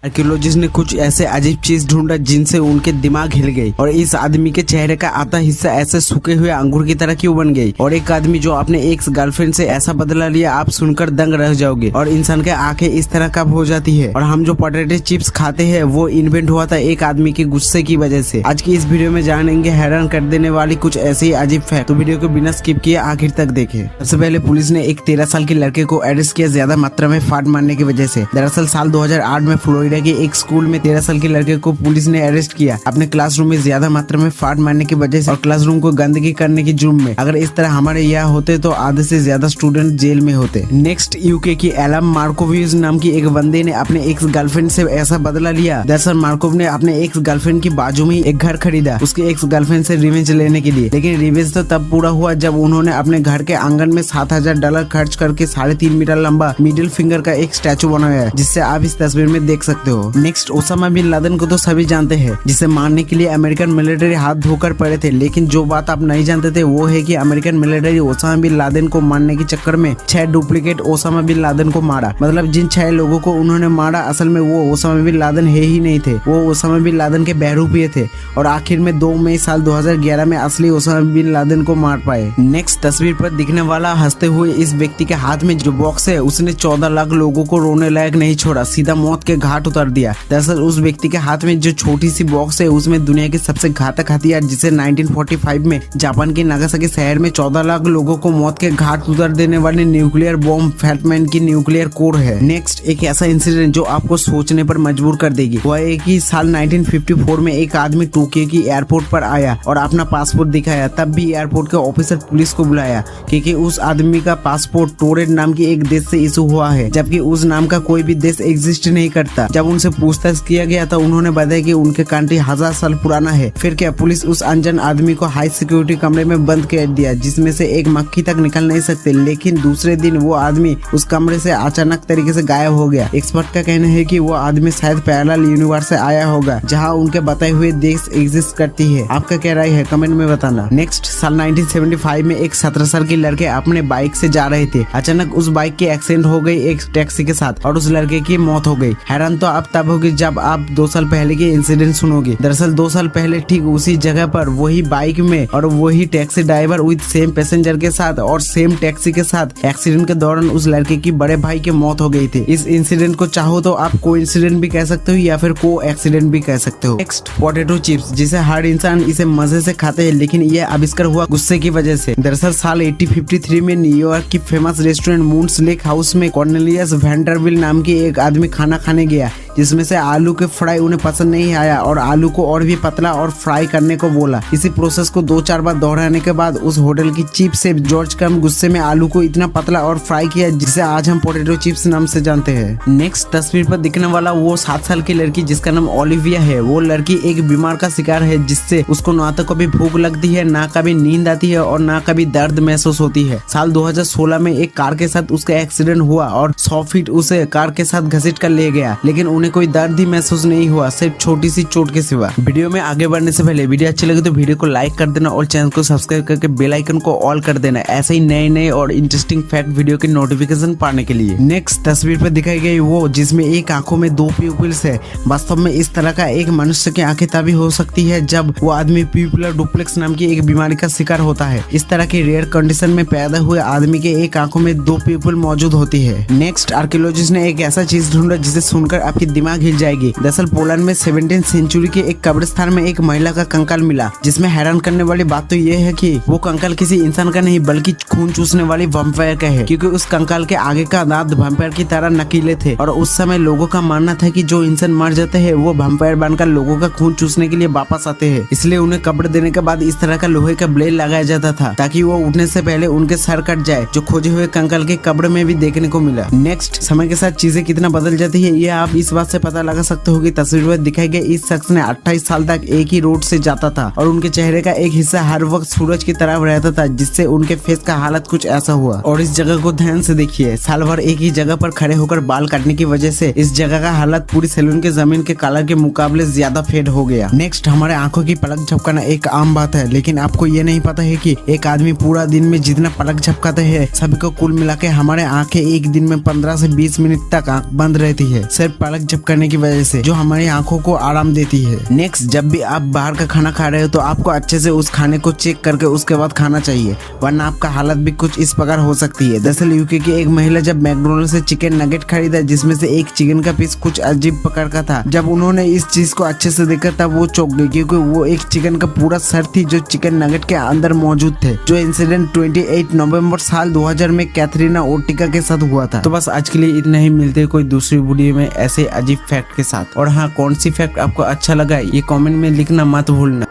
Archaeologist ने कुछ ऐसे अजीब चीज ढूंढा जिनसे उनके दिमाग हिल गई। और इस आदमी के चेहरे का आधा हिस्सा ऐसे सूखे हुए अंगूर की तरह क्यों बन गई। और एक आदमी जो अपने एक्स गर्लफ्रेंड से ऐसा बदला लिया, आप सुनकर दंग रह जाओगे। और इंसान के आंखें इस तरह कब हो जाती है। और हम जो पोटैटो चिप्स खाते हैं वो इन्वेंट हुआ था एक आदमी के गुस्से की वजह से। आज की इस वीडियो में जानेंगे हैरान कर देने वाली कुछ ऐसे ही अजीब फैक्ट, तो वीडियो को बिना स्किप किए आखिर तक देखें। सबसे पहले पुलिस ने एक 13 साल के लड़के को अरेस्ट किया ज्यादा मात्रा में फाड़ मारने की वजह से। दरअसल साल 2008 में फ्लोरिडा के एक स्कूल में 13 साल के लड़के को पुलिस ने अरेस्ट किया अपने क्लासरूम में ज्यादा मात्रा में फाड़ मारने की वजह से और क्लासरूम को गंदगी करने की जुर्म में। अगर इस तरह हमारे यहाँ होते तो आधे से ज्यादा स्टूडेंट जेल में होते। नेक्स्ट, यूके की एलम मार्कोविच नाम की एक बंदे ने अपने एक्स गर्लफ्रेंड से ऐसा बदला लिया। दरअसल मार्कोव ने अपने एक्स गर्लफ्रेंड की बाजू में एक घर खरीदा उसके एक्स गर्लफ्रेंड से रिवेंज लेने के लिए। लेकिन रिवेंज तो तब पूरा हुआ जब उन्होंने अपने घर के आंगन में $7,000 खर्च करके 3.5 मीटर लंबा मिडिल फिंगर का एक स्टैचू बनाया है, जिससे आप इस तस्वीर में देख सकते हो। नेक्स्ट, ओसामा बिन लादेन को तो सभी जानते हैं, जिसे मारने के लिए अमेरिकन मिलिट्री हाथ धोकर पड़े थे। लेकिन जो बात आप नहीं जानते थे वो है कि American military Osama bin Laden को मारने के चक्कर में 6 डुप्लीकेट ओसामा बिन लादेन को मारा। मतलब जिन 6 लोगों को उन्होंने मारा असल में वो ओसामा बिन लादेन है ही नहीं थे, वो ओसामा बिन लादेन के बहरूपिये थे। और आखिर में 2 मई साल 2011 में असली ओसामा बिन लादेन को मार पाए। नेक्स्ट, तस्वीर पर दिखने वाला हंसते हुए इस व्यक्ति के हाथ में जो बॉक्स है उसने 14 लाख लोगों को रोने लायक नहीं छोड़ा, सीधा मौत के घाट उतार दिया। दरअसल उस व्यक्ति के हाथ में जो छोटी सी बॉक्स है उसमें दुनिया की सबसे घातक हथियार, जिसे 1945 में जापान के नागासाकी शहर में 14 लाख लोगों को मौत के घाट उतार देने वाले न्यूक्लियर बॉम्ब फैटमैन की न्यूक्लियर कोर है। नेक्स्ट, एक ऐसा इंसिडेंट जो आपको सोचने पर मजबूर कर देगी। वह है कि साल 1954 में एक आदमी टोक्यो की एयरपोर्ट पर आया और अपना पासपोर्ट दिखाया। तब भी एयरपोर्ट के ऑफिसर पुलिस को बुलाया क्योंकि उस आदमी का पासपोर्ट टोरेट नाम की एक देश से इशू हुआ है, जबकि उस नाम का कोई भी देश एग्जिस्ट नहीं करता। जब उनसे पूछताछ किया गया तो उन्होंने बताया कि उनके कंट्री 1000 साल पुराना है। फिर क्या, पुलिस उस अनजान आदमी को हाई सिक्योरिटी कमरे में बंद कर दिया जिसमें से एक मक्खी तक निकल नहीं सकते। लेकिन दूसरे दिन वो आदमी उस कमरे से अचानक तरीके से गायब हो गया। एक्सपर्ट का कहना है कि वो आदमी शायद पैरेलल यूनिवर्स से आया होगा जहाँ उनके बताए हुए देश एग्जिस्ट करती है। आपका क्या राय है कमेंट में बताना। नेक्स्ट, साल 1975 में एक 17 साल के लड़के अपने बाइक से जा रहे थे। अचानक उस बाइक की एक्सीडेंट हो गई एक टैक्सी के साथ और उस लड़के की मौत हो गई। हैरान तो आप तब होगी जब आप 2 साल पहले के इंसिडेंट सुनोगे। दरअसल 2 साल पहले ठीक उसी जगह पर वही बाइक में और वही taxi driver with same passenger के साथ और सेम टैक्सी के साथ एक्सीडेंट के दौरान उस लड़के की बड़े भाई की मौत हो गई थी। इस इंसिडेंट को चाहो तो आप को इंसिडेंट भी कह सकते हो या फिर को एक्सीडेंट भी कह सकते हो। नेक्स्ट, पोटैटो चिप्स, जिसे हर इंसान इसे मजे से खाते हैं, लेकिन यह आविष्कार हुआ गुस्से की वजह से। दरअसल साल 1853 में न्यूयॉर्क की famous restaurant moons lake house में कॉर्नेलियस वैंडरबिल्ट नाम की एक आदमी खाना खाने गया, जिसमें से आलू के फ्राई उन्हें पसंद नहीं आया और आलू को और भी पतला और फ्राई करने को बोला। इसी प्रोसेस को 2-4 बार दोहराने के बाद उस होटल की चीफ शेफ जॉर्ज कम गुस्से में आलू को इतना पतला और फ्राई किया जिसे आज हम पोटैटो चिप्स नाम से जानते हैं। नेक्स्ट, तस्वीर पर दिखने वाला वो 7 साल की लड़की जिसका नाम ओलिविया है। वो लड़की एक बीमार का शिकार है जिससे उसको ना तो कभी भूख लगती है, ना कभी नींद आती है और ना कभी दर्द महसूस होती है। साल 2016 में एक कार के साथ उसका एक्सीडेंट हुआ और 100 फीट उसे कार के साथ घसीट कर ले गया, लेकिन उन्हें कोई दर्द ही महसूस नहीं हुआ, सिर्फ छोटी सी चोट के सिवा। वीडियो में आगे बढ़ने से पहले वीडियो अच्छी लगे तो वीडियो को लाइक कर देना और चैनल को सब्सक्राइब करके बेल आइकन को ऑल कर देना, ऐसे ही नए नए और इंटरेस्टिंग फैक्ट वीडियो के नोटिफिकेशन पाने के लिए। नेक्स्ट, तस्वीर पर दिखाई गई वो जिसमें एक आंखों में 2 प्यूपिल्स है। वास्तव में इस तरह का एक मनुष्य की आंखें तभी हो सकती है जब वो आदमी प्यूपिलर डुप्लेक्स नाम की एक बीमारी का शिकार होता है। इस तरह की रेयर कंडीशन में पैदा हुए आदमी के एक आंखों में 2 प्यूपिल मौजूद होती है। नेक्स्ट, आर्कियोलॉजिस्ट ने एक ऐसा चीज ढूंढा जिसे सुनकर आपकी दिमाग हिल जाएगी। दरअसल पोलैंड में 17th सेंचुरी के एक कब्रिस्तान में एक महिला का कंकाल मिला, जिसमें हैरान करने वाली बात तो ये है कि वो कंकाल किसी इंसान का नहीं बल्कि खून चूसने वाली वैम्पायर का है, क्योंकि उस कंकाल के आगे का दांत वैम्पायर की तरह नकीले थे। और उस समय लोगों का मानना था कि जो इंसान मर जाते हैं वो वैम्पायर बनकर लोगों का खून चूसने के लिए वापस आते हैं, इसलिए उन्हें कब्र देने के बाद इस तरह का लोहे का ब्लेड लगाया जाता था ताकि वो उठने से पहले उनके सर कट जाए, जो खोजे हुए कंकाल के कब्र में भी देखने को मिला। नेक्स्ट, समय के साथ चीजें कितना बदल जाती है ये आप इस बात से पता लगा सकते हो कि तस्वीर में दिखाई गई इस शख्स ने 28 साल तक एक ही रोड से जाता था और उनके चेहरे का एक हिस्सा हर वक्त सूरज की तरफ रहता था, जिससे उनके फेस का हालत कुछ ऐसा हुआ। और इस जगह को ध्यान से देखिए, साल भर एक ही जगह पर खड़े होकर बाल काटने की वजह से इस जगह का हालत पूरी सैलून के जमीन के कलर के मुकाबले ज्यादा फेड हो गया। नेक्स्ट, हमारे आंखों की पलक झपकाना एक आम बात है, लेकिन आपको ये नहीं पता है कि एक आदमी पूरा दिन में जितना पलक झपकाते हैं सभी को कुल मिला के हमारे आंखें एक दिन में 15 से 20 मिनट तक आंख बंद रहती है। सिर्फ पलक चिपकाने की वजह से, जो हमारी आंखों को आराम देती है। नेक्स्ट, जब भी आप बाहर का खाना खा रहे हो तो आपको अच्छे से उस खाने को चेक करके उसके बाद खाना चाहिए, वरना आपका हालत भी कुछ इस प्रकार हो सकती है। दरअसल यूके की एक महिला जब मैकडोनल्ड से चिकन नगेट खरीदा जिसमें से एक चिकन का पीस कुछ अजीब प्रकार का था, जब उन्होंने इस चीज को अच्छे से देखा तब वो चौंक गई, क्योंकि वो एक चिकन का पूरा सर थी जो चिकन नगेट के अंदर मौजूद थे। जो इंसिडेंट 28 नवंबर साल 2000 में कैथरीना ओर्टिगा के साथ हुआ था। तो बस आज के लिए इतना ही, मिलते हैं कोई दूसरी वीडियो में ऐसे अजीब फैक्ट के साथ। और हाँ, कौन सी फैक्ट आपको अच्छा लगा ये कमेंट में लिखना मत भूलना।